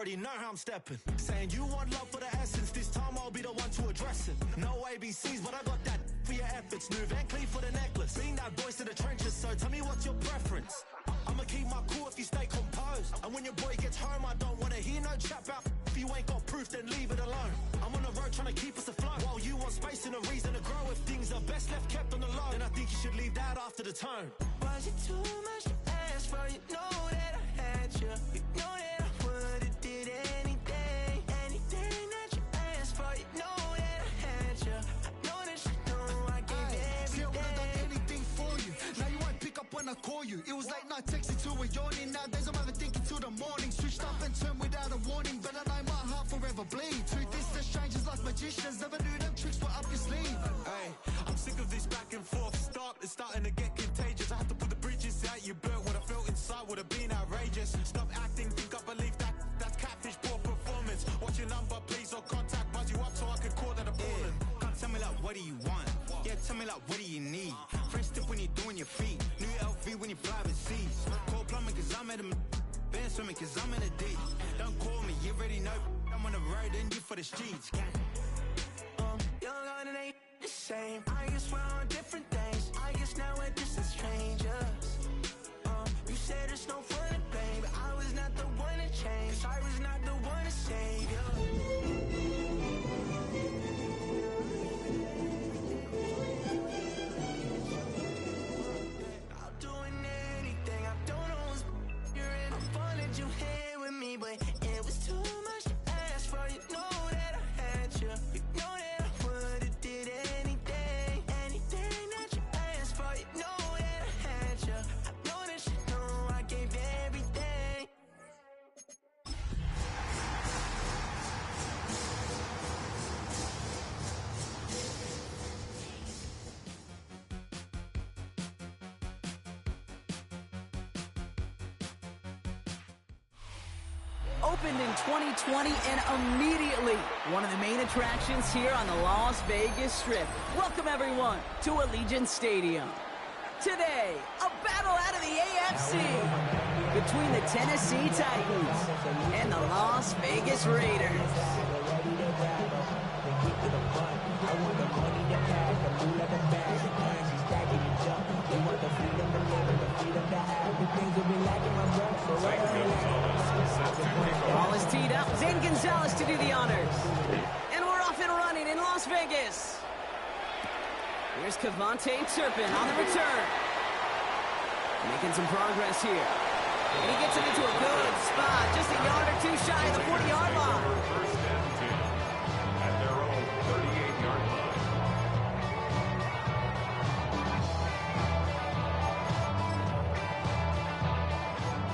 already know how I'm stepping. Saying you want love for the essence, this time I'll be the one to address it. No ABCs, but I got that for your efforts. New Van Cleef for the necklace. Being that voice in the trenches, so tell me what's your preference. I'ma keep my cool if you stay composed. And when your boy gets home, I don't wanna hear no chat about if you ain't got proof, then leave it alone. I'm on the road trying to keep us afloat, while you want space and a reason to grow. If things are best left kept on the low, then I think you should leave that after the tone. Was it too much to ask for? You know that I had you. You know that I would've did anything, anything that you asked for. You know that I had you. I know that you know I gave everything. See, I would've done anything for you. Now you won't pick up when I call you. It was late night texting to a yawning. Nowadays I'm overthinking till the morning. Switched up and turned without a warning, but I know my heart forever bleeds. Truth is, the strangers like magicians. Never knew them tricks were up your sleeve. Hey, I'm sick of this back and forth. It's starting to get contagious. I have to put the bridges out you built. What I felt inside would have been outrageous. Stop acting, think I believe that. That's catfish, poor performance. What's your number, please, or contact. Buzz you up so I can call that a ballin'. Can't tell me like, what do you want? Yeah, tell me like, what do you need? Fresh tip when you're doing your feet. New LV when you fly overseas. Call plumbing cause I'm at a been swimming cause I'm in a D. Don't call me, you already know. I'm on the road and you for the streets. Young on and ain't the same. I guess we're on different things. I guess now we're distant strangers. You said it's no fun to blame, but I was not the one to change. I was not the one to save you. I'm doing anything. I don't know what's you're in. I wanted you here with me, but it was too much to ask for. You know that I had you. You know that I would've did anything, anything that you asked for. You know that I had you. I know that you know I gave everything. Opened in 2020 and immediately one of the main attractions here on the Las Vegas Strip. Welcome everyone to Allegiant Stadium. Today, a battle out of the AFC between the Tennessee Titans and the Las Vegas Raiders. Ball is teed up. Zane Gonzalez to do the honors. And we're off and running in Las Vegas. Here's Cavante Turpin on the return. Making some progress here. And he gets it into a good spot. Just a yard or two shy of the 40-yard line. First down 2 at their own 38-yard line.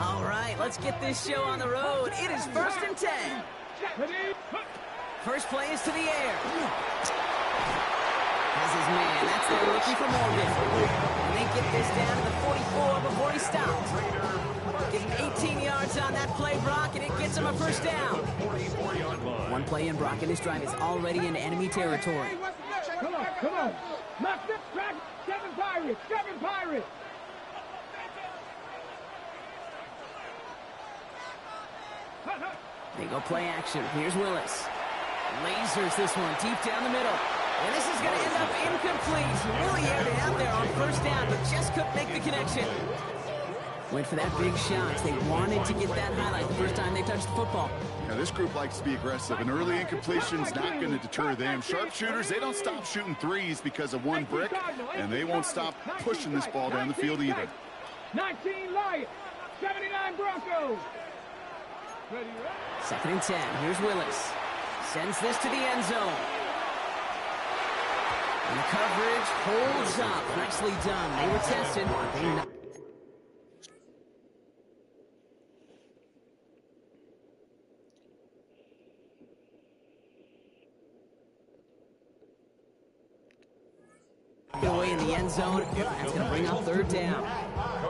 All right, let's get this show on the road. It is 1st and 10. First play is to the air. Has his man. That's their rookie for Morgan. And they get this down to the 44 before he stops. Give him 18 yards on that play, Brock, and it gets him a first down. One play in, Brock, and this drive is already in enemy territory. Come on. Knock this track. Seven Pirates. They go play action. Here's Willis. Lasers this one deep down the middle. And this is going to end up incomplete. He really aired it out there on first down, but just couldn't make the connection. Went for that big shot. They wanted to get that highlight the first time they touched the football. Now, this group likes to be aggressive. An early incompletion's not going to deter them. Sharpshooters, they don't stop shooting threes because of one brick, and they won't stop pushing this ball down the field either. 19 Lions, 79 Broncos. 2nd and 10. Here's Willis. Sends this to the end zone. And the coverage holds up. Nicely done. They were tested. They not away in the end zone. That's going to bring up 3rd down.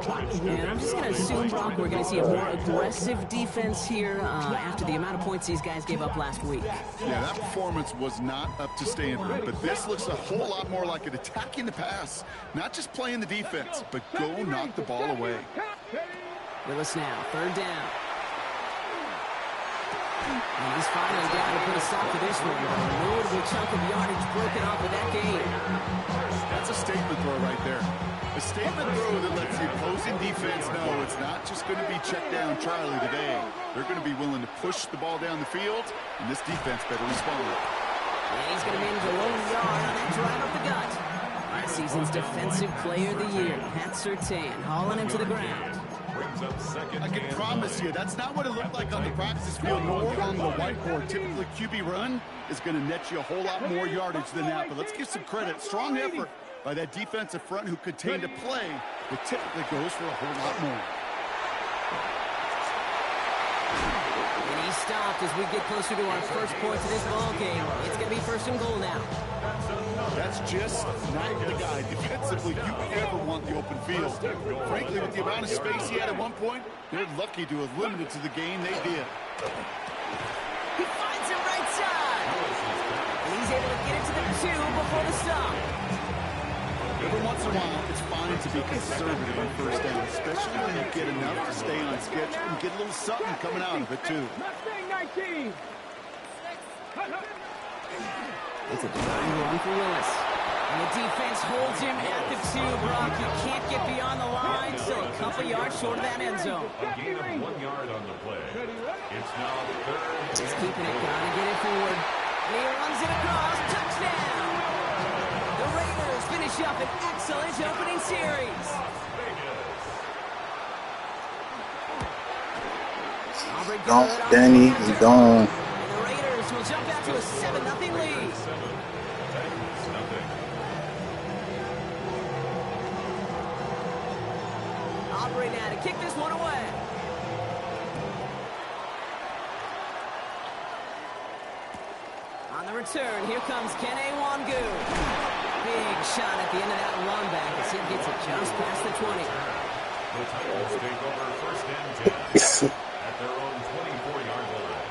And I'm just going to assume, Brock, we're going to see a more aggressive defense here after the amount of points these guys gave up last week. Yeah, that performance was not up to standard, but this looks a whole lot more like it attacking the pass. Not just playing the defense, but go knock the ball away. Willis now, 3rd down. And he's finally down to put a stop to this one. A notable chunk of yardage broken off of that game. That's a statement throw right there. A statement throw that lets the opposing defense know it's not just going to be check down Charlie today. They're going to be willing to push the ball down the field, and this defense better respond. And he's going to manage a low yard on that drive up the gut. Last season's Defensive Player of the Year, Pat Surtain, hauling him to the ground. I can promise you, that's not what it looked like on the practice field nor on the whiteboard. Typically, QB run is going to net you a whole lot more yardage than that. But let's give some credit. Strong effort by that defensive front who contained a play that typically goes for a whole lot more. And he stopped as we get closer to our first points of this ball game. It's going to be first and goal now. That's just not the guy defensively you ever want the open field. Frankly, with the amount of space he had at one point, they're lucky to have limited to the game they did. He finds him right side. And he's able to get it to the 2 before the stop. Every once in a while, it's fine to be conservative on first down, especially when you get enough to stay on schedule and get a little something coming out of it, too. It's a design run for Willis. And the defense holds him at the 2, Brock. He can't get beyond the line, still a couple yards short of that end zone. A gain of 1 yard on the play. It's now third. He's keeping it, trying to get it forward. And he runs it across, touchdown! The Raiders finish up an excellent opening series. Don't, Danny, he's gone. And the Raiders will jump out to a 7-0 lead. Aubrey now to kick this one away. On the return, here comes Kene Wangu. Big shot at the end of that run back as he gets it just past the 20. The Titans take over first and 10 at their own 24-yard line.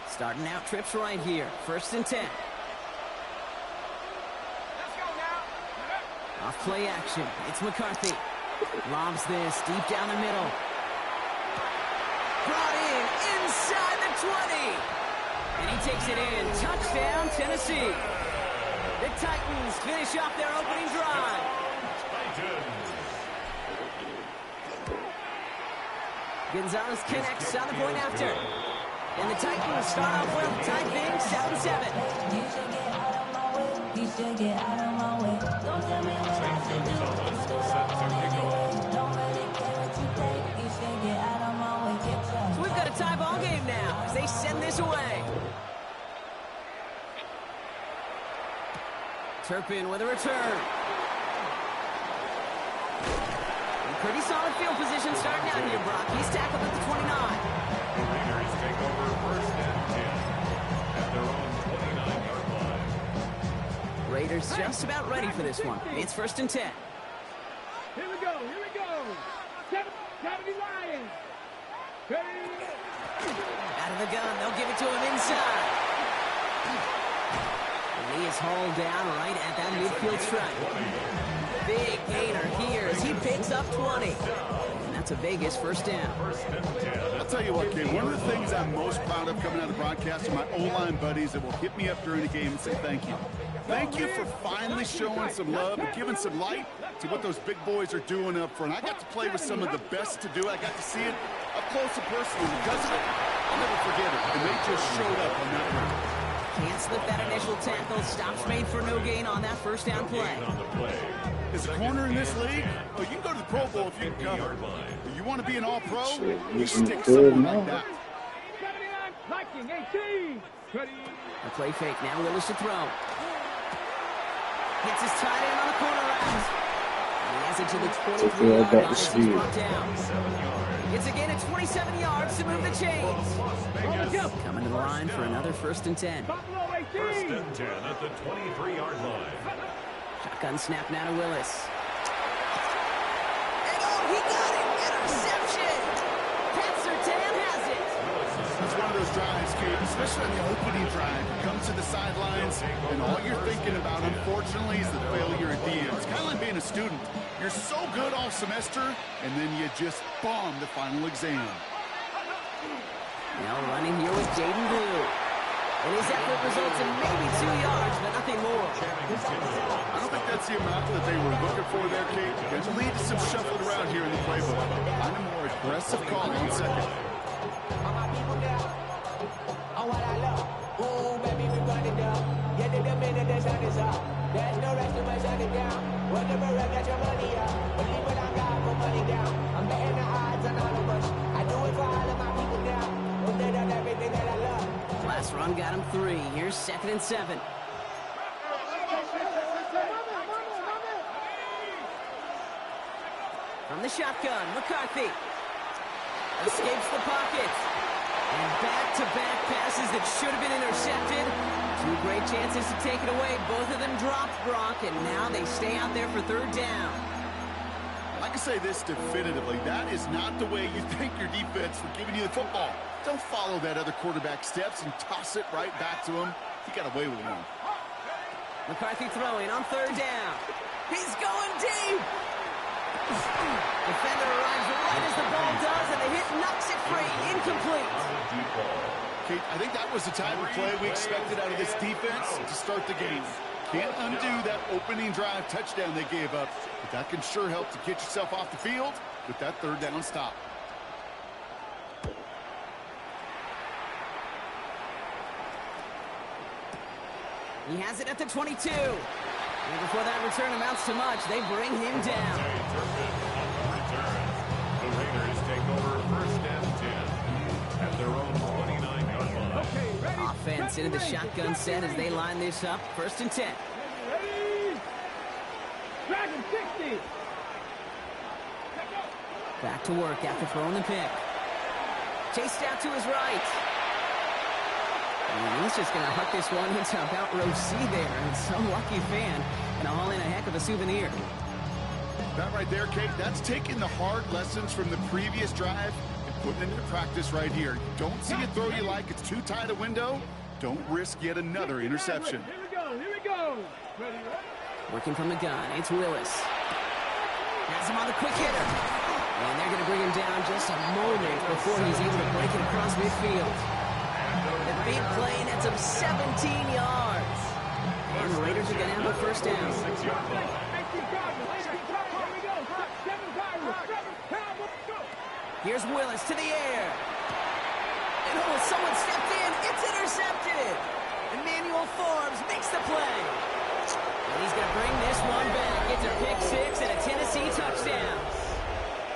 Starting out trips right here. First and 10. Off play action. It's McCarthy. Lobs this deep down the middle. Brought in inside the 20. And he takes it in. Touchdown, Tennessee. The Titans finish off their opening drive. Gonzalez connects on the point after. And the Titans start off well, tied things 7-7. You should get out of my way. You should get out of my way. Don't tell me what I should do. Don't really care what you think. You should get out of my way. So we've got a tie ball game now as they send this away. Turpin with a return. And pretty solid field position starting out here, Brock. He's tackled at the 29. The Raiders take over first and 10 at their own 29-yard line. Raiders just about ready for this one. It's first and 10. Here we go. 70 Lions. Out of the gun, they'll give it to him inside. And he is hauled down right at that midfield stripe. Big gainer here as he picks up 20. And that's a Vegas first down. I'll tell you what, kid, one of the things I'm most proud of coming out of the broadcast are my O-line buddies that will hit me up during the game and say thank you. Thank you for finally showing some love and giving some light to what those big boys are doing up front. I got to play with some of the best to do. I got to see it up close and personal. Because of it, I'll never forget it. And they just showed up on that one. Can't slip that initial tackle. Stops made for no gain on that first down play. As a corner in this league, oh, you can go to the Pro Bowl if you can cover. If you want to be an all-pro, you stick someone like that. 79, 18. A play fake. Now Willis to throw. Hits his tight end on the corner route. And he has it to the 23-yard line as he's brought down. It's again at 27 yards to move the chains. Coming to the line for another first and 10. First and 10 at the 23-yard line. Shotgun snap now to Willis. And oh, he got it! Interception! Pat Surtain has it! It's one of those drives Kate, especially on the opening drive. You come to the sidelines, and all you're thinking about, unfortunately, is the failure at the end. It's kind of like being a student. You're so good all semester, and then you just bomb the final exam. Now running here with Jaden Blue. And his effort results in maybe 2 yards, but nothing more. I don't think that's the amount that they were looking for there, Kate. There's a lead to some shuffled around here in the playbook. Find a more aggressive call on second. There's no rest in my shutting down. Whatever I got your money up. Believe what I got, put money down. I'm betting the odds on all of us. I do it for all of my people now. When they done everything that I love. Last run got him 3. Here's 2nd and 7. From the shotgun, McCarthy. Escapes the pocket. And back-to-back passes that should have been intercepted. 2 great chances to take it away. Both of them dropped, Brock, and now they stay out there for 3rd down. I can say this definitively. That is not the way you thank your defense for giving you the football. Don't follow that other quarterback's steps and toss it right back to him. He got away with one. McCarthy throwing on 3rd down. He's going deep. Defender arrives right as the ball does, and the hit knocks it free. Incomplete. Kate, I think that was the type of play we expected out of this defense to start the game. Can't undo that opening drive touchdown they gave up, but that can sure help to get yourself off the field with that 3rd down stop. He has it at the 22. And before that return amounts to much, they bring him down. The Raiders take over 1st and 10 at their own 29-yard line. Okay, ready? Offense into the shotgun set as they line this up. 1st and 10. Ready? Dragon 60. Back to work after throwing the pick. Chased out to his right. And he's just going to huck this one into about row C there. And some lucky fan going to haul in a heck of a souvenir. That right there, Kate, that's taking the hard lessons from the previous drive and putting it into practice right here. You don't see a throw you like, it's too tight a window. Don't risk yet another interception. Here we go, here we go. Ready, Working from the gun, it's Willis. Has him on the quick hitter. And they're going to bring him down just a moment before he's able to break it across midfield. The big play nets him 17 yards. And the Raiders are going to have a 1st down. Here's Willis to the air. And oh, someone stepped in. It's intercepted. Emmanuel Forbes makes the play. And he's going to bring this one back. It's a pick 6 and a Tennessee touchdown.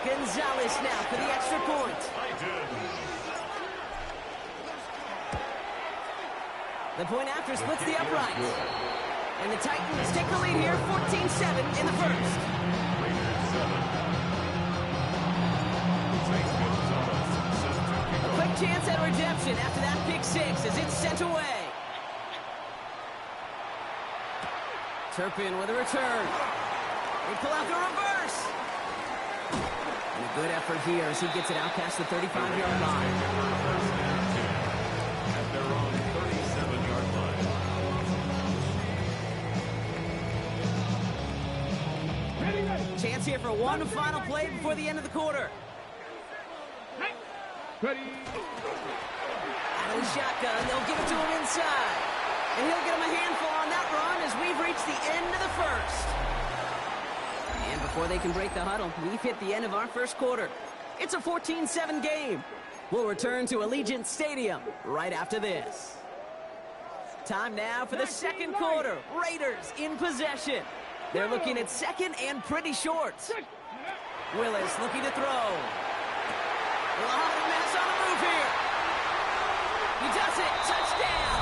Gonzalez now for the extra point. The point after splits the uprights. And the Titans take the lead here, 14-7 in the 1st. A quick chance at redemption after that pick 6 as it's sent away. Turpin with a return. They pull out the reverse. And a good effort here as he gets it out past the 35-yard line. At their own 37-yard line. Chance here for one final play before the end of the quarter. Ready? Out of the shotgun, they'll give it to him inside. And he'll get him a handful on that run as we've reached the end of the 1st. And before they can break the huddle, we've hit the end of our 1st quarter. It's a 14-7 game. We'll return to Allegiant Stadium right after this. Time now for the 2nd quarter. Raiders in possession. They're looking at 2nd and pretty short. Willis looking to throw. A lot of mess on the move here. He does it. Touchdown.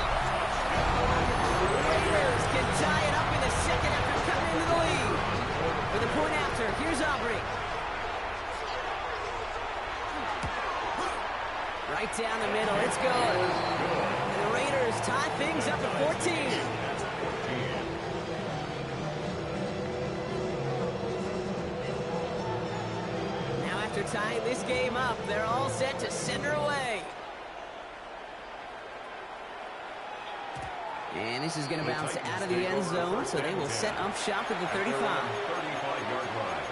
Raiders can tie it up in the 2nd after coming into the lead. For the point after, here's Aubrey. Right down the middle. It's good. And the Raiders tie things up at 14. After tying this game up, they're all set to send her away. And this is going to bounce out of the end zone, so they will set up shop at the 35. 35-yard line.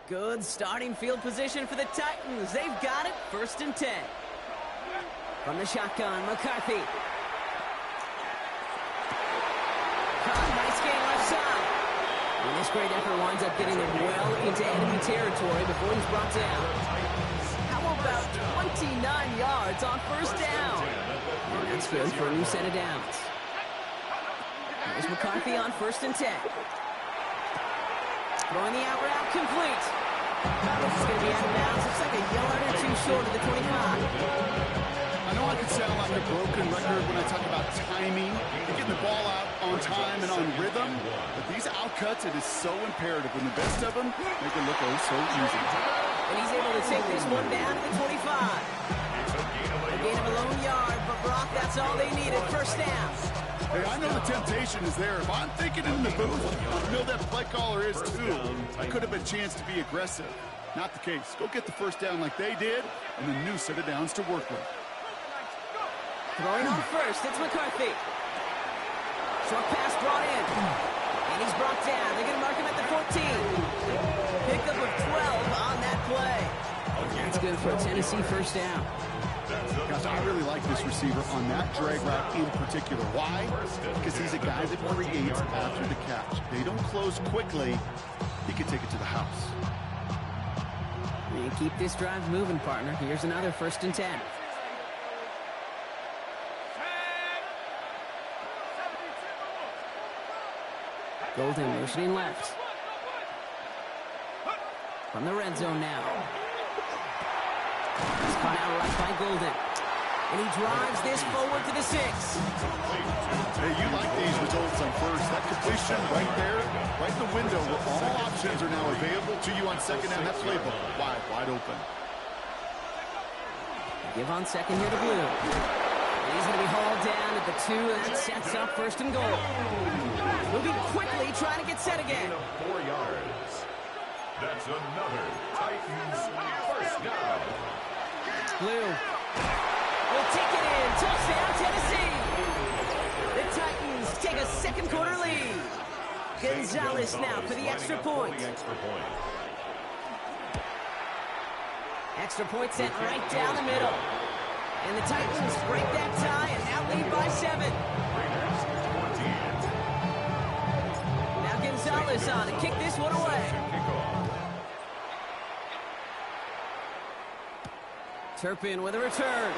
Good starting field position for the Titans. They've got it, 1st and 10. From the shotgun, McCarthy. Nice game left side. And this great effort winds up getting them well into enemy territory before he's brought down. How about 29 yards on 1st down? And that's good for a new set of downs. Here's McCarthy on 1st and 10. Throwing the out route complete. This is going to be out of bounds. Looks like a yard or two short of the 25. I know I can sound like a broken record when I talk about timing and getting the ball out on time and on rhythm, but these outcuts, it is so imperative. When the best of them make it look oh so easy. And he's able to take this one down to the 25. A gain of a lone yard, but Brock, that's all they needed. 1st down. Hey, I know the temptation is there. If I'm thinking in the booth, I know that play caller is too. That could have been a chance to be aggressive. Not the case. Go get the 1st down like they did, and a new set of downs to work with. Throwing on 1st, it's McCarthy. Short pass brought in. And he's brought down. They're going to mark him at the 14. Pickup of 12 on that play. That's good for a Tennessee 1st down. Gosh, I really like this receiver on that drag route in particular. Why? Because he's a guy that creates after the catch. They don't close quickly. He can take it to the house. And keep this drive moving, partner. Here's another 1st and 10. Golden motioning left. From the red zone now. He's caught out right by Golden. And he drives this forward to the 6. Hey, you like these results on 1st. That completion right there, right in the window where all options are now available to you on 2nd down. That playbook wide open. Give on 2nd here to Blue. And he's going to be hauled down at the 2, and that sets up 1st and goal. Moving quickly, trying to get set again. 4 yards. That's another Titans 1st down. Blue will take it in. Touchdown, Tennessee. The Titans take a 2nd quarter lead. Gonzalez now for the extra point. Extra point sent right down the middle. And the Titans break that tie and now lead by 7. Now Gonzalez on to kick this one away. Turpin with a return.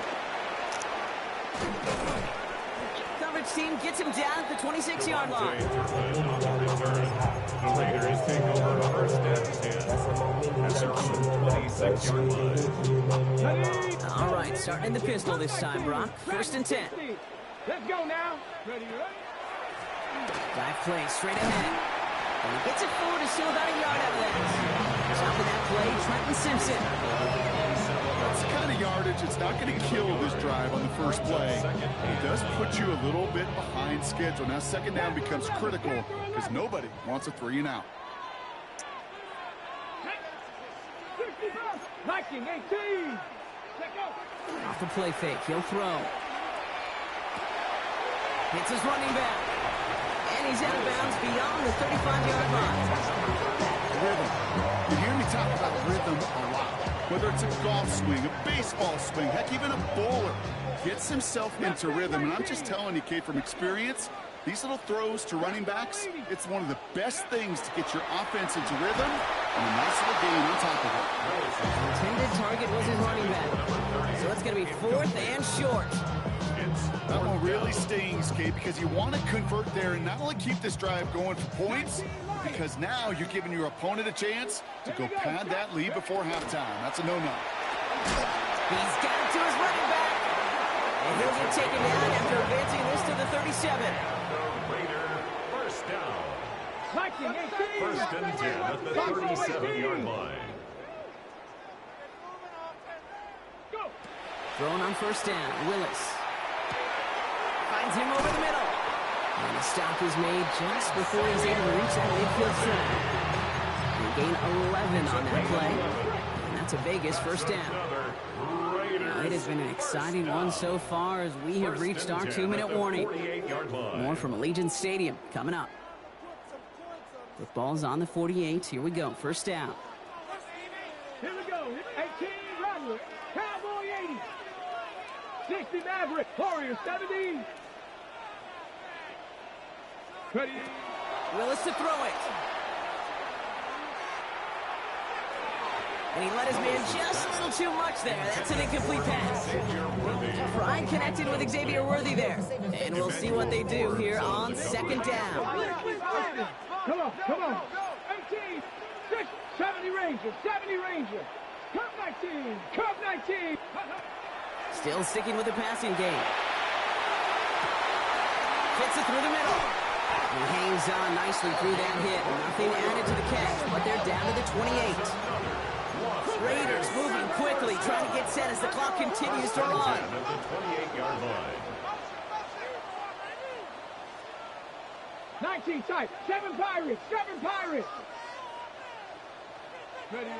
Coverage team gets him down at the 26-yard line. The Raiders take over 1st and 10 at their own 26-yard line. All right, starting the pistol this time, Brock. 1st and 10. Let's go now. Ready, Dive play straight ahead. And he gets it forward to still about a yard out of that. Top of that play, Trenton Simpson. That's the kind of yardage it's not going to kill this drive on the 1st play. It does put you a little bit behind schedule. Now 2nd down becomes critical because nobody wants a 3 and out. Viking 18. Off the play fake, he'll throw. Hits his running back. And he's out of bounds beyond the 35-yard line. Rhythm. You hear me talk about rhythm a lot. Whether it's a golf swing, a baseball swing, heck, even a bowler gets himself into rhythm. And I'm just telling you, Kate, from experience, these little throws to running backs, it's one of the best things to get your offense into rhythm and a nice little game on top of it. His intended target was his running back. So it's going to be 4th and short. That one really stings, Kate, because you want to convert there and not only keep this drive going for points, because now you're giving your opponent a chance to go pad that lead before halftime. That's a no-no. He's got it to his running back. And he'll get taken down after advancing this to the 37. The Raider 1st down. Viking 18. 1st and 10 at the 37-yard line. Thrown on 1st down, Willis. Finds him over the middle. And the stop is made just before he's able to reach that midfield center. He gained 11 on that play. And that's a Vegas first down. It has been an exciting one so far as we have reached our 2-minute warning. More from Allegiant Stadium coming up. Football's on the 48. Here we go. First down. Here we go. 18 Rattler. Cowboy 80. 60 Maverick. Warrior 70. Ready. Willis to throw it. And he let his man just a little too much there. That's an incomplete pass. Pride connected with Xavier Worthy there. And we'll see what they do here on second down. Come on, come on. 18, 6, 70 Ranger, 70 Ranger. Curve 19, curve 19. Still sticking with the passing game. Fits it through the middle. He hangs on nicely through that hit. Nothing added to the catch, but they're down to the 28. Raiders moving quickly, trying to get set as the clock continues to run. 19 tight, 7 Pirates, 7 Pirates. Ready?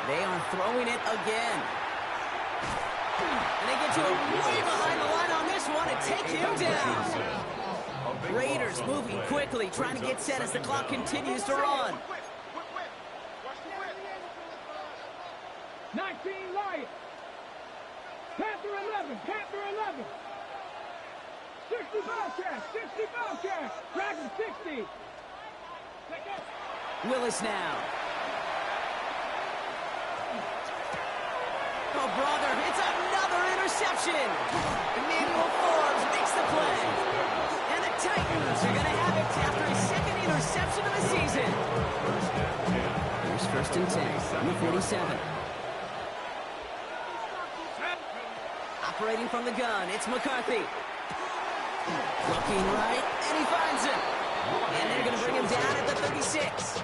They are throwing it again. And they get to him way behind the line on this one and take him down. Raiders moving quickly, trying to get set as the clock continues to run. 19 Lions. Panther 11, Panther 11. 60 Bobcats, 60 Bobcats. Dragon 60. Willis now. Oh, brother, it's another interception. Emmanuel Forbes makes the play. And the Titans are going to have it after a second interception of the season. Here's first and 10 on the 47. Operating from the gun, it's McCarthy. Looking right, and he finds him. And they're going to bring him down at the 36.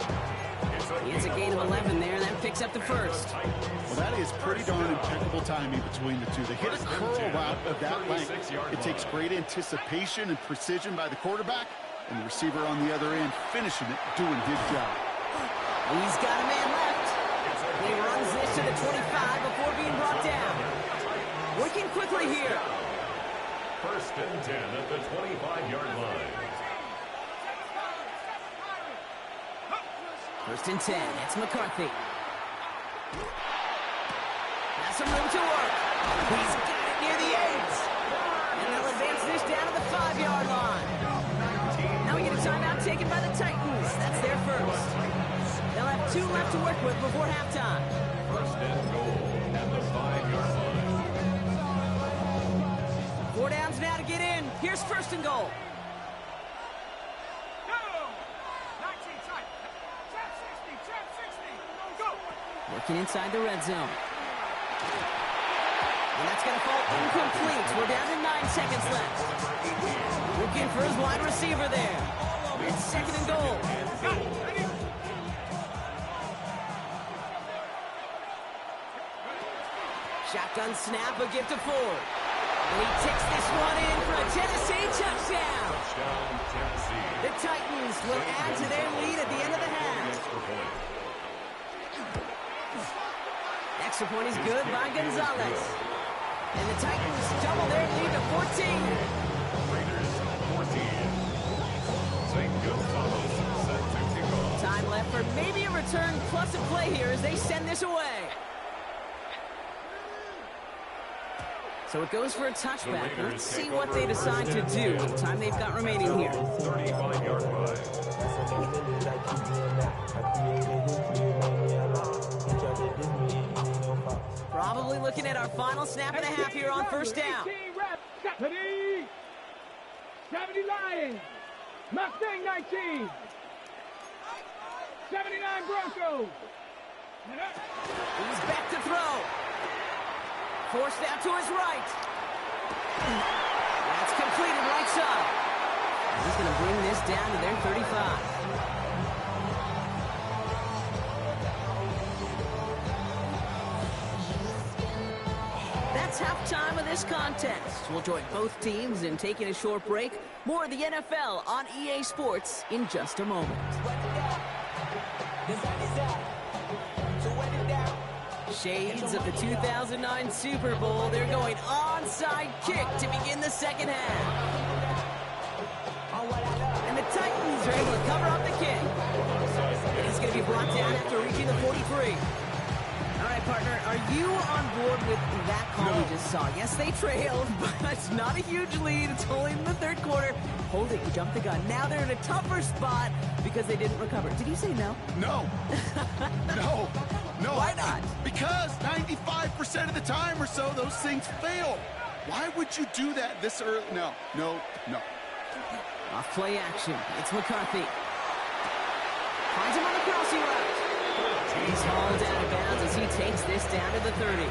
He has a gain of 11 there, and that picks up the first. Well, that is pretty darn impeccable timing between the two. They hit a curl route of that length. It takes great anticipation and precision by the quarterback, and the receiver on the other end finishing it, doing his job. He's got a man left. He runs this to the 25 before being brought down. Working quickly here. First and 10 at the 25-yard line. First and 10, it's McCarthy. Has some room to work. He's got it near the 8. And they'll advance this down to the 5-yard line. Now we get a timeout taken by the Titans. That's their first. They'll have 2 left to work with before halftime. First and goal at the 5-yard line. 4 downs now to get in. Here's first and goal. Working inside the red zone. And that's going to fall incomplete. We're down to 9 seconds left. Looking for his wide receiver there. It's second and goal. Shotgun snap, a gift to Ford. And he takes this one in for a Tennessee touchdown. The Titans will add to their lead at the end of the half. Extra point is good by Gonzalez. And the Titans double their lead to 14. Raiders 14. St. Gonzalez set to kick off. Time left for maybe a return plus a play here as they send this away. So it goes for a touchback. Let's see what they decide to do with the time they've got remaining here. 35-yard line. Probably looking at our final snap and a half here on first down. 70 Lions. Mustang 19. 79 Broncos. He's back to throw. Forced out to his right. That's completed right side. He's going to bring this down to their 35. it's halftime of this contest. We'll join both teams in taking a short break. More of the NFL on EA Sports in just a moment. Shades of the 2009 Super Bowl. They're going onside kick to begin the second half. And the Titans are able to cover up the kick. And it's going to be brought down after reaching the 43. All right, partner, are you on board with that call we just saw? Yes, they trailed, but it's not a huge lead. It's only in the third quarter. Hold it, you jumped the gun. Now they're in a tougher spot because they didn't recover. Did you say no? No. No. Why not? Because 95% of the time or so, those things fail. Why would you do that this early? No. Off play action. It's McCarthy. Finds him on the crossing route. He's hauled out of bounds as he takes this down to the 30.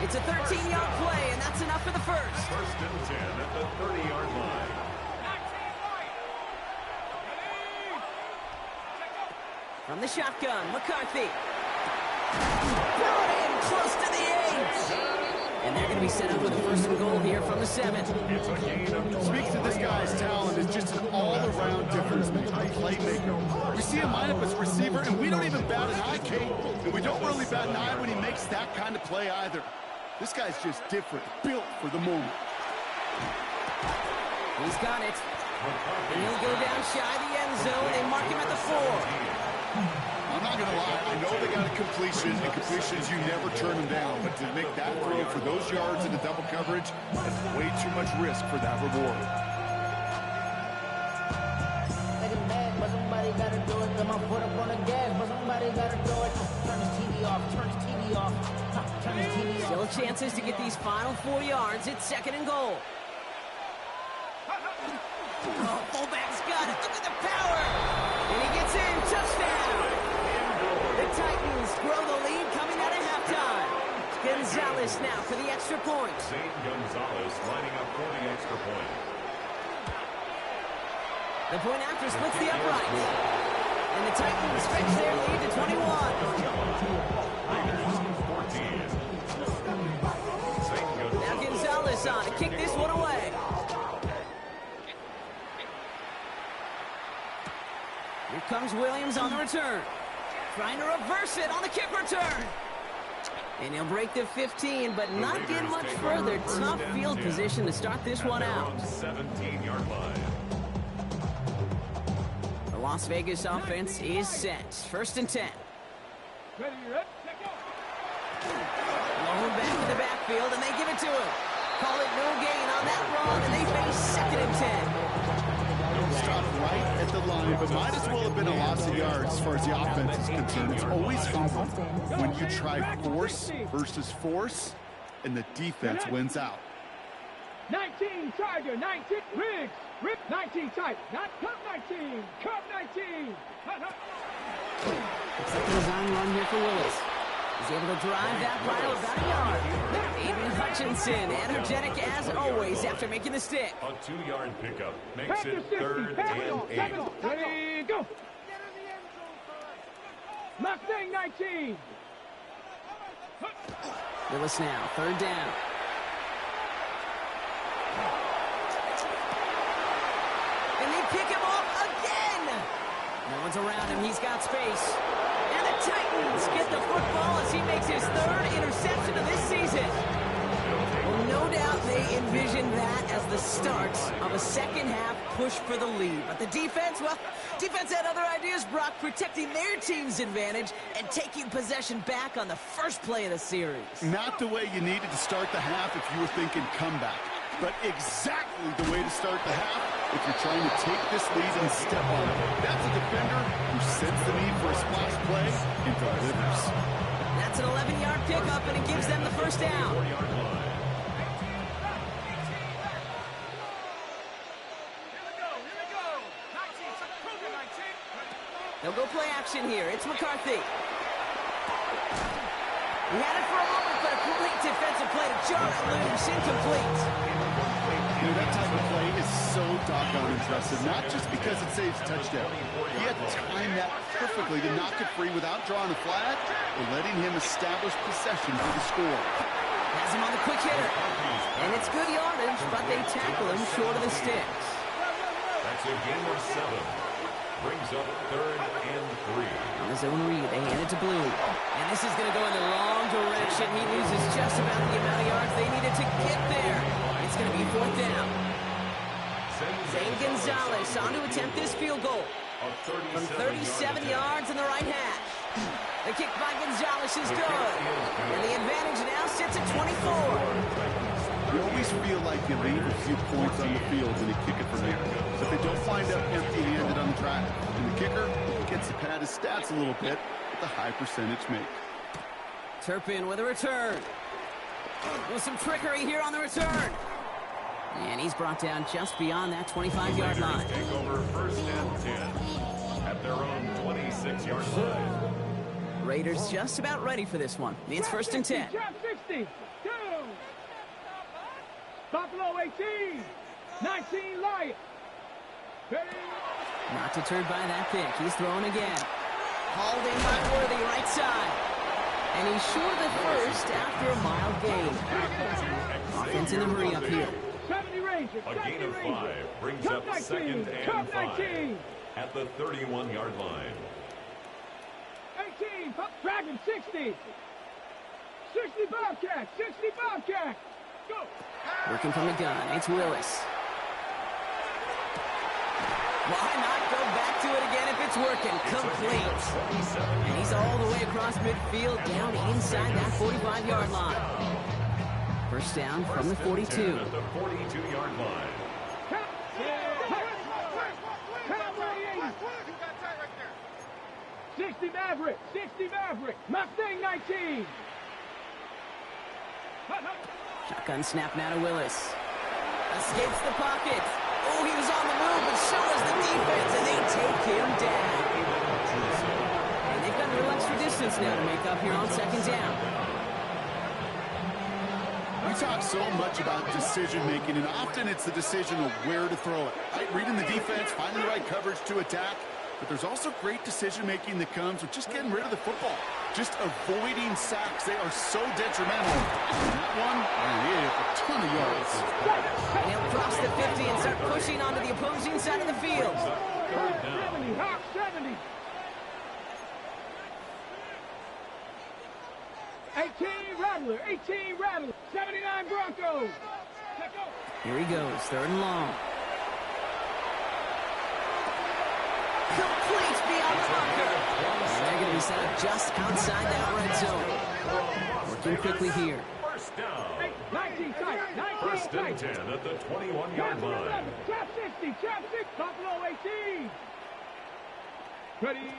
It's a 13-yard play, and that's enough for the first. First and 10 at the 30-yard line. From the shotgun, McCarthy. Brought in close to the 8. And they're going to be set up with a first and goal here from the 7. It's a gain of Speaks to this guy's talent as just an all-around difference maker, playmaker. We see him line up as a receiver, and we don't even bat an eye, Kate. And we don't really bat an eye when he makes that kind of play either. This guy's just different, built for the moment. He's got it. And he'll go down shy of the end zone. They mark him at the 4. I'm not going to lie. I know they got a completion, and completions, you never turn them down. But to make that throw for those yards into double coverage, that's way too much risk for that reward. But somebody got to do it. Got my foot up on the gas, but somebody got to do it. Turn his TV off. Still chances to get these final 4 yards. It's second and goal. Oh, fullback's got it. Look at the power. And he gets in. Touchdown. The Titans grow the lead coming out of halftime. Gonzalez now for the extra point. Zane Gonzalez lining up for the extra point. The point after splits the uprights. And the Titans stretch their lead to 21. Now Gonzalez on to kick this one away. Here comes Williams on the return. Trying to reverse it on the kick return. And he'll break the 15, but not get much further. Tough field position to start this one out. 17-yard line. The Las Vegas offense is set. First and 10. Ready, Low back in the backfield, and they give it to him. Call it no gain on that run, and they face second and 10. Stop right at the line, but might as well have been a loss of yards as far as the offense is concerned. It's always humbling when you try force versus force, and the defense wins out. 19 Tiger, 19 Riggs, Rip 19 Tiger, not Cup 19, Cup 19. Looks like a design run here for Willis. He's able to drive that pile about a yard. Aiden Hutchinson, energetic as always after making the stick. A 2-yard pickup makes Back to it 60, third back and on, 8. ready, go. Mustang 19. Willis now, third down. And they pick him off again. No one's around him. He's got space. And the Titans get the football as he makes his third interception of this season. Well, no doubt they envisioned that as the start of a second-half push for the lead. But the defense, well, defense had other ideas, Brock, protecting their team's advantage and taking possession back on the first play of the series. Not the way you needed to start the half if you were thinking comeback, but exactly the way to start the half if you're trying to take this lead and step on it. That's a defender who sends the need for a splash play and delivers. That's an 11-yard pickup, and it gives them the first down. They'll go play action here. It's McCarthy. He had it for a moment, but a complete defensive play to jar it loose, incomplete. You know, that type of play is so doggone impressive, not just because it saves a touchdown. He had to time that perfectly to knock it free without drawing a flag or letting him establish possession for the score. Has him on the quick hitter. And it's good yardage, but they tackle him short of the sticks. That's a gain of 7. Brings up 3rd and 3. On the zone read, they hand it to Blue. And this is going to go in the wrong direction. He loses just about the amount of yards they needed to get there. It's going to be 4th down. Zane Gonzalez on to attempt this field goal. From 37 yards in the right hash. The kick by Gonzalez is good. And the advantage now sits at 24. You always feel like you leave a few points on the field when you kick it from there. But they don't wind up empty-handed on the track. And the kicker gets to pad his stats a little bit with a high percentage make. Turpin with a return. With some trickery here on the return. And he's brought down just beyond that 25-yard line. Take over 1st and 10 at their own 26-yard line. Raiders just about ready for this one. It's 1st and 10. Trap 60. Go. Buffalo 18. 19 Lions. Not deterred by that pick. He's throwing again. Hauled in by Worthy, right side. And he's short of the first after a mild gain. Offense in a hurry up here. 70 Rangers. A gain of 5 brings up 2nd and 5 at the 31-yard line. 18, Dragon 60. 60 Bobcat, 60 Bobcat. Go. Working from the gun, it's Willis. Why not go back to it again if it's working? Complete. And he's all the way across midfield, down inside that 45-yard line. 1st down from the 42. At the 42-yard line. 60 Maverick, 60 Maverick, Mustang 19. Shotgun snap now to Willis. Escapes the pocket. Oh, he was on the move, but so was the defense, and they take him down. And they've got a little extra distance now to make up here on 2nd down. We talk so much about decision-making, and often it's the decision of where to throw it. Right? Reading the defense, finding the right coverage to attack. But there's also great decision-making that comes with just getting rid of the football. Just avoiding sacks. They are so detrimental. And that one, a ton of yards. And he'll cross the 50 and start pushing onto the opposing side of the field. 70, Hawk 70. 18 Rattler, 18 Rattler, 79 Broncos. Here he goes, 3rd and long. Complete beyond the marker. And they're going to be set up just outside that red zone. Working quickly here. 1st down. 19 tight, 19 1st and 10 at the 21-yard line. Trap 60, trap 6, Buffalo 18. Ready.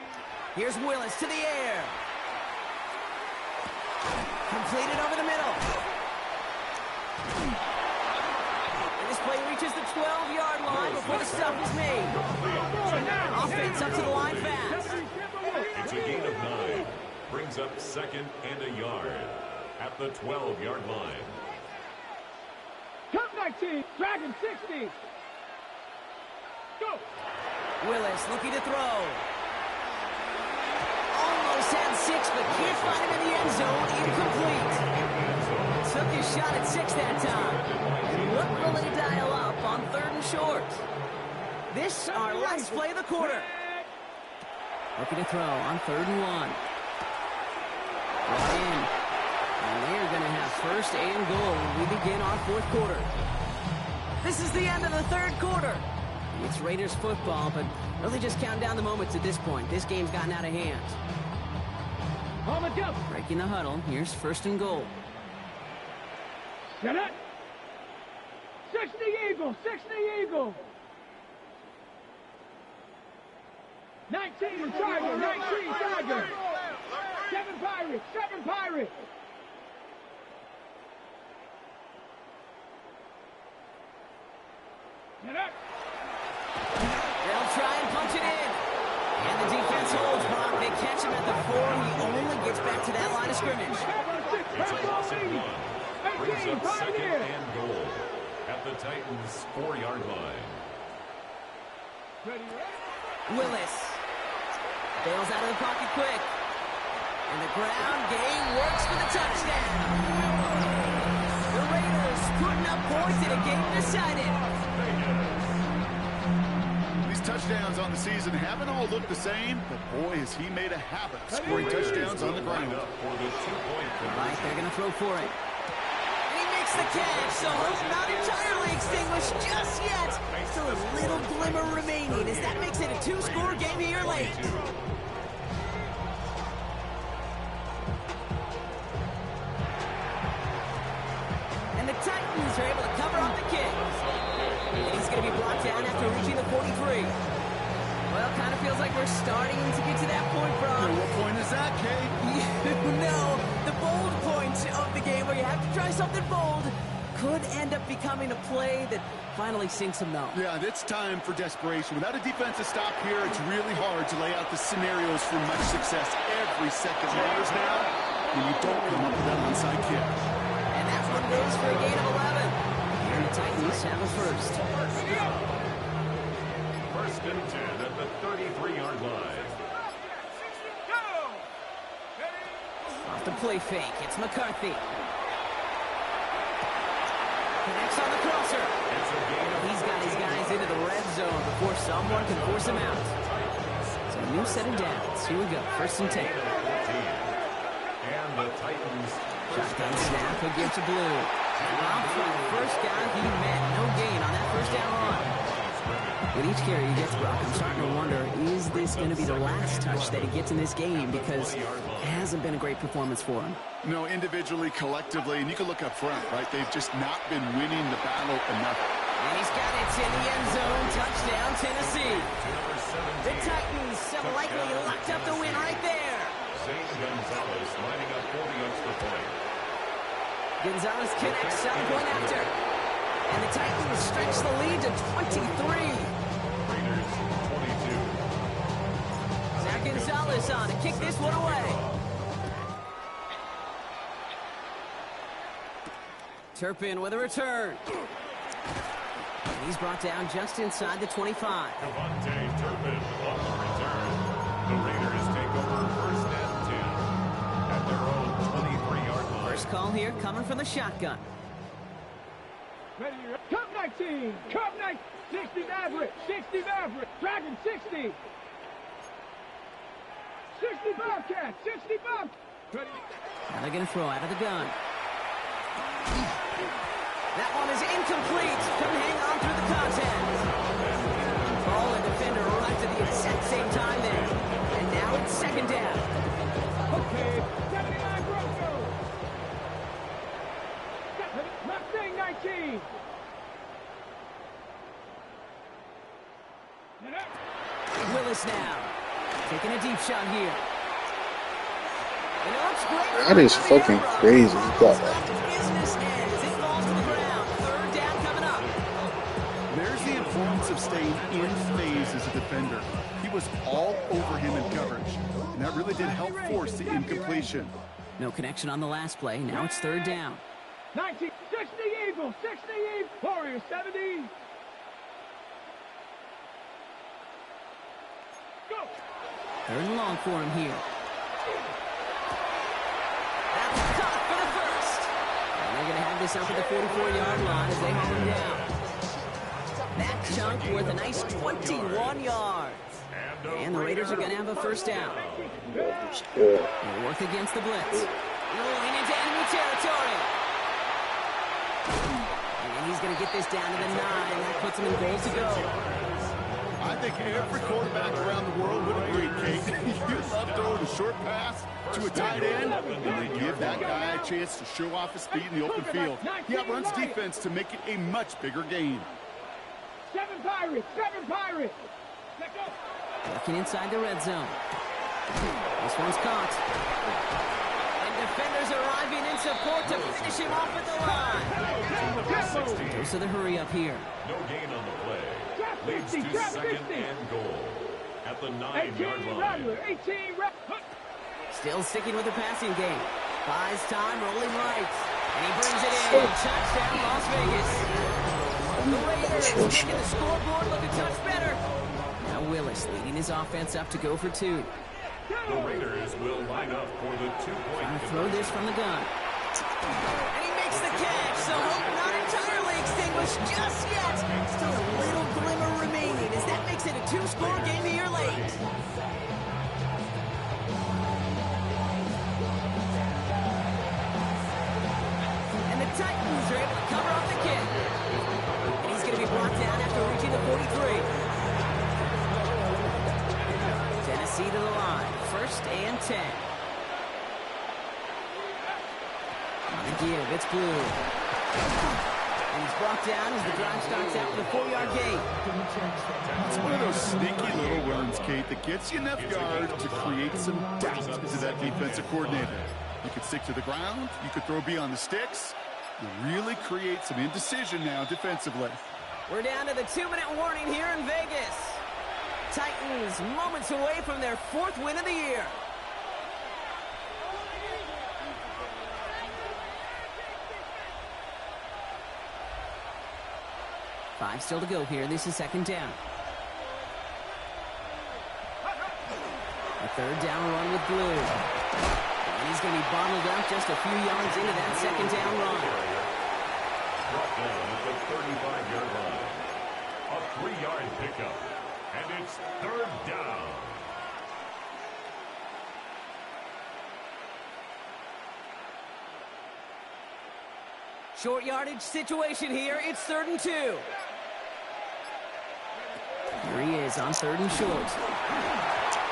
Here's Willis to the air. Completed over the middle. And this play reaches the 12-yard line before the stop is made. Offense up to the line fast. It's a gain of 9. Brings up 2nd and a yard at the 12-yard line. Cup 19, Dragon 60. Go. Willis looking to throw. Almost had 6, but can't find him in the end zone. Incomplete. Took his shot at 6 that time. And look willing to dial up on 3rd and short. This our last play of the quarter. Looking to throw on 3rd and 1. Brought in. And they're going to have 1st and goal when we begin our 4th quarter. This is the end of the 3rd quarter. It's Raiders football, but really just counting down the moments at this point. This game's gotten out of hand. Breaking the huddle. Here's 1st and goal. Get it. 60 Eagle, 60 Eagle. 19 Tiger, 19 Tiger. 7 Pirates, 7 Pirates. Get it. They'll try and punch it in. And the defense holds Brock. They catch him at the 4. He only gets back to that line of scrimmage. It's a loss of 1. Brings up 2nd and goal at the Titans' 4-yard line. Willis bails out of the pocket quick. And the ground game works for the touchdown. The decided. These touchdowns on the season haven't all looked the same, but boy, has he made a habit of scoring touchdowns on the ground. Right, they're going to throw for it. And he makes the catch, so hope not entirely extinguished just yet. Still a little glimmer remaining as that makes it a 2-score game here late. And the Titans are able to cover up the kick. And he's going to be brought down after reaching the 43. Well, kind of feels like we're starting to get to that point, Brock. What point is that, Kate? You know, the bold point of the game where you have to try something bold could end up becoming a play that finally sinks them, though. Yeah, it's time for desperation. Without a defensive stop here, it's really hard to lay out the scenarios for much success. Every second matters now when you don't come up with that onside kick. And that one goes for a gain of 11. And the Titans have a first. First and 10 at the 33-yard line. Off the play fake, it's McCarthy. Connects on the crosser. He's got his guys into the red zone before someone can force him out. So a new set of downs. Here we go, first and 10. And the Titans. Shotgun snap against the blue. Rob for the first guy he met. No gain on that first down run. With each carry he gets, Brock, I'm starting to wonder, is this going to be the last touch that he gets in this game? Because it hasn't been a great performance for him. No, individually, collectively, and you can look up front, right? They've just not been winning the battle enough. And he's got it in the end zone. Touchdown, Tennessee. The Titans have likely locked up the win right there. Zane Gonzalez lining up for the extra point. Gonzalez connects on the point after. And the Titans stretch the lead to 23. Raiders 22. Zach Gonzalez on to kick this one away. Turpin with a return. And he's brought down just inside the 25. Devontae Turpin on the return. The Raiders take over first and 10 at their own 23-yard line. First call here coming from the shotgun. Ready, Cup 19, Cup 19, 60 Maverick, 60 Maverick, Dragon 60. 60 Bobcat, 60 Bob. Now they're going to throw out of the gun. That one is incomplete. Couldn't hang on through the contact. Ball and defender arrived at the exact same time there. And now it's second down. Okay, 79 Broncos. Mustang 19. Willis now. Taking a deep shot here. And it looks great. That is fucking crazy. You got that. Business ends. It falls to the ground. Third down coming up. There's the importance of staying in phase as a defender. He was all over him in coverage, and that really did help force the incompletion. No connection on the last play. Now it's third down. 19, 60 Eagles, 60 Eagles, Warriors 70. Go. Third and long for him here. That's caught for the first. And they're going to have this up at the 44-yard line as they haul him down. That chunk worth a nice 21 yards. And the Raiders are going to have a first down. They work against the blitz. Rolling into enemy territory. And he's going to get this down to the 9. That puts him in goal to go. I think every quarterback around the world would agree, Kate. You love throwing a short pass to a tight end, and they give that guy a chance to show off his speed in the open field. He outruns defense to make it a much bigger gain. 7 Pirates, 7 Pirates. Let's go. Working inside the red zone. This one's caught. And defenders arriving in support to finish him off at the line. Goes to the hurry up here. No gain on the play. Leads to second and goal at the 9-yard line. 18 Rattler. Still sticking with the passing game. Buys time, rolling right. And he brings it in. Touchdown, Las Vegas. The Raiders making the scoreboard look a touch better. Now Willis leading his offense up to go for 2. The Raiders will line up for the 2-point. Trying to throw this from the gun. And he makes the catch, so hope not entirely extinguished finish just yet. Still a little glimmer remaining as that makes it a 2-score game here late. And the Titans are able to cover off the kick. And he's going to be brought down after reaching the 43. Tennessee to the line. 1st and 10. On the give, it's Blue. And he's brought down as the drive starts out with a 4-yard gain. It's one of those sneaky little runs, Kate, that gets you enough yards to create some doubt to that defensive coordinator. You could stick to the ground. You could throw beyond the sticks. You really create some indecision now defensively. We're down to the 2-minute warning here in Vegas. Titans moments away from their 4th win of the year. Five still to go here. This is 2nd down. A 3rd down run with Blue. And he's going to be bottled up just a few yards into that 2nd down run. Brought down at the 35-yard line. A 3-yard pickup. And it's 3rd down. Short yardage situation here. It's 3rd and 2. Here he is on 3rd and short.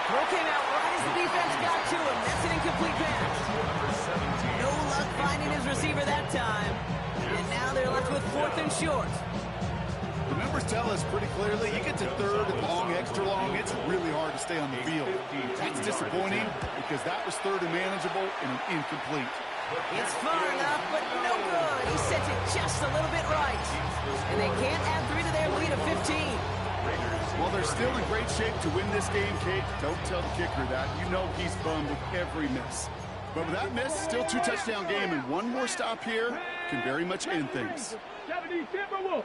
Throw came out right as the defense got to him. That's an incomplete pass. No luck finding his receiver that time. And now they're left with 4th and short. The numbers tell us pretty clearly, you get to 3rd and long, extra long, it's really hard to stay on the field. That's disappointing because that was 3rd and manageable and an incomplete. It's far enough, but no good. He sent it just a little bit right. And they can't add 3 to their lead of 15. Well, they're still in great shape to win this game, Kate. Don't tell the kicker that. You know he's bummed with every miss. But with that miss, still 2-touchdown game, and one more stop here can very much end things. 70 Timberwolves.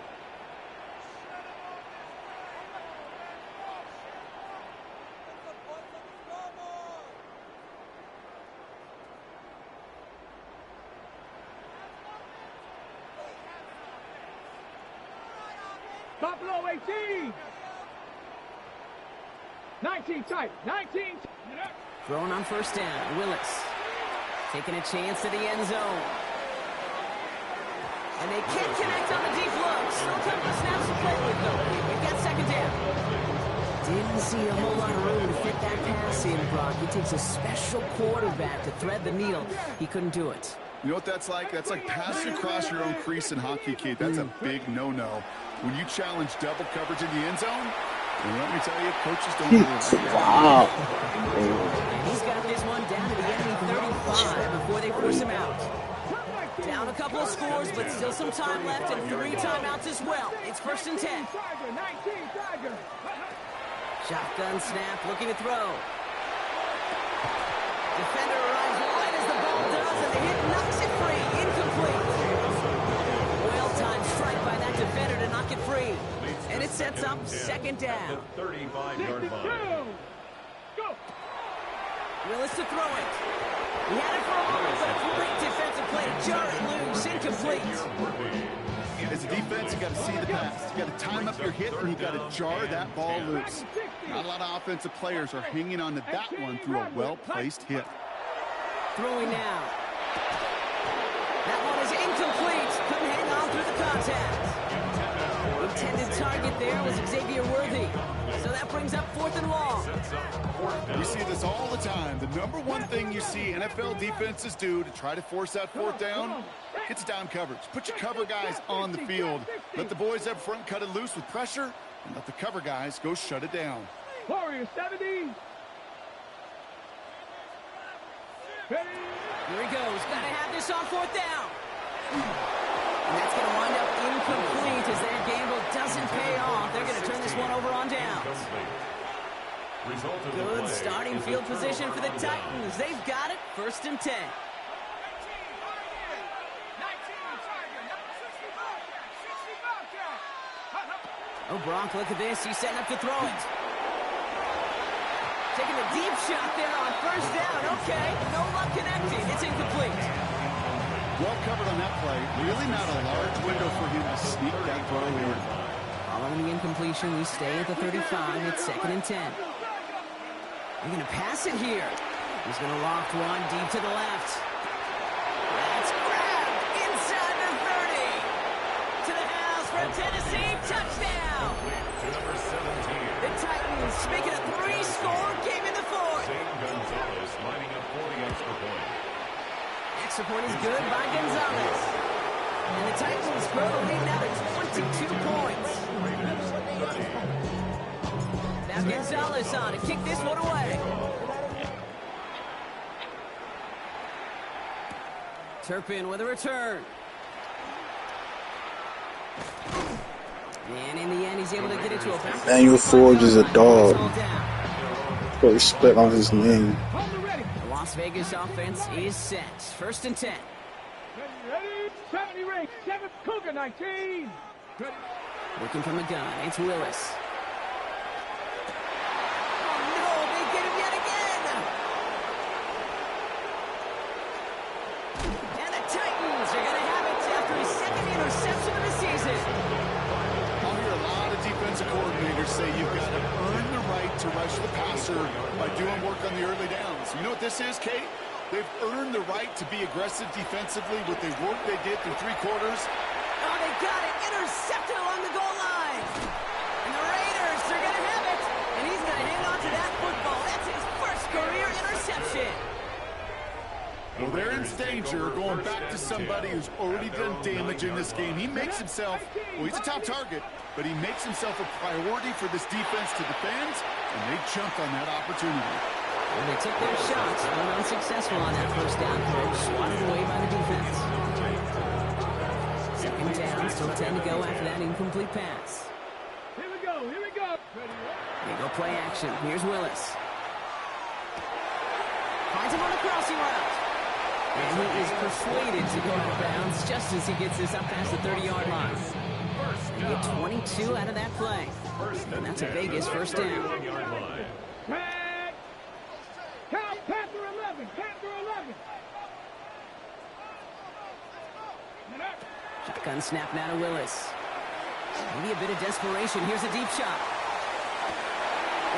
Buffalo 18. 19 tight. 19. Thrown on 1st down. Willis taking a chance to the end zone. And they can't connect on the deep look. Still a couple of snaps to play with, though. We've got 2nd down. Didn't see a whole lot of room to fit that pass in, Brock. It takes a special quarterback to thread the needle. He couldn't do it. You know what that's like? That's like passing across your own crease in hockey, Kate. That's a big no-no. When you challenge double coverage in the end zone, and let me tell you, coaches don't do it. Wow. And he's got this one down to the enemy 35 before they force him out. Down a couple of scores, but still some time left and 3 timeouts as well. It's 1st and 10. Shotgun snap, looking to throw. Defender arrives right as the ball does, and the hit knocks it free. Incomplete. Well-timed strike by that defender to knock it free. And it sets up 2nd down. 35-yard line. Willis to throw it. He had it for a moment, but a great defensive play to jar it loose. Incomplete. As a defense, you got to see the pass. You got to time up your hit, and you got to jar that ball loose. Not a lot of offensive players are hanging on to that one through a well-placed hit. Throwing now. That one is incomplete. Couldn't hang on through the contact. Intended target there was Xavier Worthy. So that brings up 4th and long. We see this all the time. The number one thing you see NFL defenses do to try to force that 4th down, it's down coverage. Put your cover guys on the field. Let the boys up front cut it loose with pressure, and let the cover guys go shut it down. Warriors 70. Here he goes. Got to have this on 4th down. And that's going to wind up incomplete as their gamble doesn't pay off. They're going to turn this one over on downs. Good starting field position for the Titans. They've got it. 1st and 10. Oh, Bronk, look at this. He's setting up to throw it. Taking a deep shot there on 1st down. Okay, no luck connecting. It's incomplete. Well covered on that play. Really not a large window for him to sneak that throw in. Following the incompletion, we stay at the 35. It's 2nd and 10. They're going to pass it here. He's going to loft one deep to the left. That's grabbed inside the 30. To the house from Tennessee. Touchdown. To number 17. The Titans make it a 3-score game in the 4th. Zane Gonzalez lining up for the extra point. Extra point is good by Gonzalez. And the Titans grow the lead now to 22 points. Now Gonzalez on to kick this one away. Turpin with a return. And in the end, he's able to get it to a back. Daniel Forge is a dog. Put respect on his name. The Las Vegas offense is set. 1st and 10. Ready? 70 range. 7th Cougar 19. Looking from the gun. It's Willis. Oh, no. They get him yet again. And the Titans are going to have it after his 2nd interception of the season. I'll hear a lot of defensive coordinators say you've got to earn the right to rush the passer by doing work on the early downs. You know what this is, Kate? They've earned the right to be aggressive defensively with the work they did through 3 quarters. Oh, they got it. Intercepted along the goal line. And the Raiders are going to have it. And he's going to hang on to that football. That's his first career interception. Well, they're in danger going back to somebody who's already done damage in this game. He makes himself, well, he's a top target, but he makes himself a priority for this defense to defend, and they jumped on that opportunity. And they took their shots, but unsuccessful on that 1st down throw, swatted away by the defense. 2nd down, still 10 to go after that incomplete pass. Here we go. Here we go. They go play action. Here's Willis. Finds him on the crossing route. And he is persuaded to go out of bounds just as he gets this up past the 30-yard line. They get 22 out of that play. And that's a Vegas 1st down. Tag. Count Panther 11. Panther 11. Shotgun snap now to Willis. Maybe a bit of desperation. Here's a deep shot.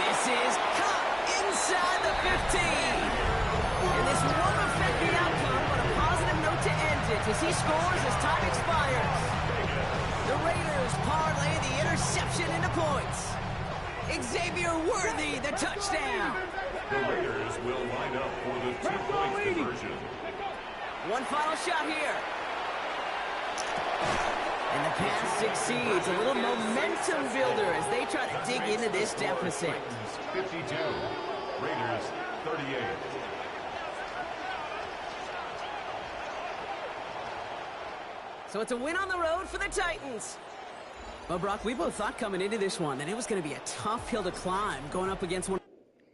This is caught inside the 15. And this won't affect the outcome, but a positive note to end it as he scores as time expires. The Raiders parlay the interception into points. Xavier Worthy, the touchdown. The Raiders will line up for the 2-point conversion. One final shot here. And the pass succeeds. A little momentum builder as they try to dig into this deficit. 52. Raiders 38. So it's a win on the road for the Titans. Well, Brock, we both thought coming into this one that it was going to be a tough hill to climb going up against one.